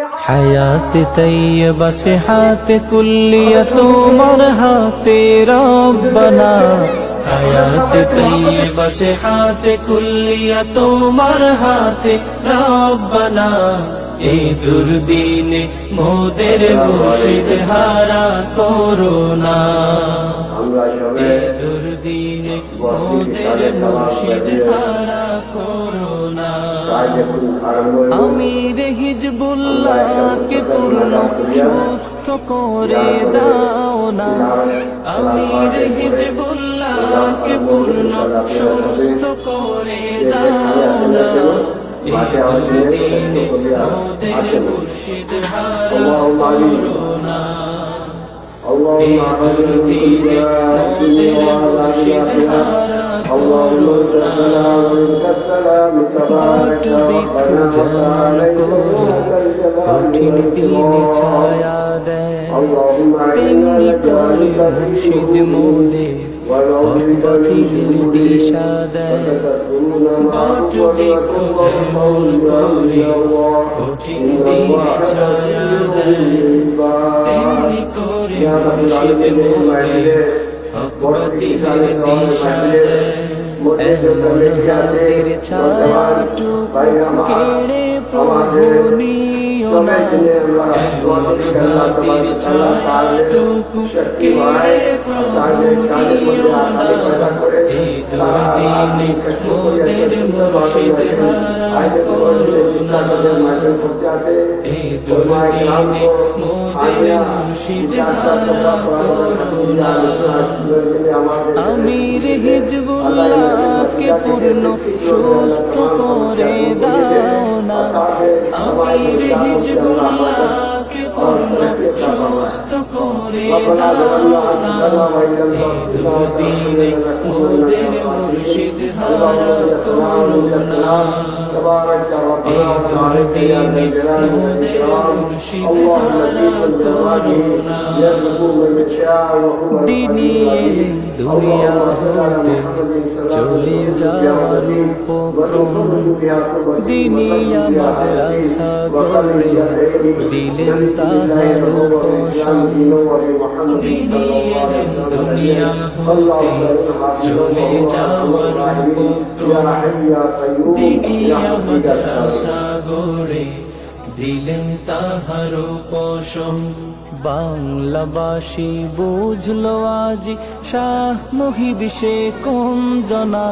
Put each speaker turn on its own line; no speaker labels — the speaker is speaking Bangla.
হায়াত তৈয়বা সিহাত কুল্লিয়া তোমার হাতে রব্বানা, হায়াত তৈয়বা সিহাত কুল্লিয়া তোমার হাতে রব্বানা। এই দুর্দিনে মোদের মুর্শিদ হারা করোনা, এই দুর্দিনে মোদের মুর্শিদ হারা করোনা। আমির হিজবুল্লাহকে পূর্ণ সুস্থ করে দাও না, আমির হিজবুল্লাহকে পূর্ণ সুস্থ করে দাও না। এই দুর্দিনে মোদের মুর্শিদ হারা করোনা, এই দুর্দিনে মোদের মুর্শিদ হারা করোনা। বট বৃক্ষ জান করে কঠিন দিনে ছায়া দেয়, তেমনি করে মুর্শিদ মোদের হক বাতিলের দিশা দেয়। বট বৃক্ষ যেমন করে কঠিন দিনে ছায়া দেয়, তেমনি করে মুর্শিদ মোদের হক বাতিলের দিশা দেয়। এমন হাতের ছায়াটুকু কেড়ে প্রভু নিও না, এমন হাতের ছায়াটুকু কেড়ে প্রভু নিও না। এই দুর্দিনে মোদের মুর্শিদ হারা করোনা, এই দুর্দিনে মোদের মুর্শিদ হারা করোনা। আমির হিজবুল্লাহকে পূর্ণ সুস্থ করে দাও না, আমির হিজবুল্লাহকে পূর্ণ সুস্থ করে দাও না। এই দুর্দিনে মোদের মুর্শিদ হারা করোনা, এই দুর্দিনে মোদের মুর্শিদ হারা করোনা। দিনী এলেম দুনিয়া হতে চলে যাওয়ার উপক্রম, দিনী মাদ্রাসা গড়ে দিলেন তাহার উপশম। দিনী এলেম দুনিয়া হতে চলে যাওয়ার উপক্রম, দিনী মাদ্রাসা গড়ে দিলেন তাহার উপশম। বাংলাবাসী বুঝলো আজি শাহ মুহিব সে কোন জনা,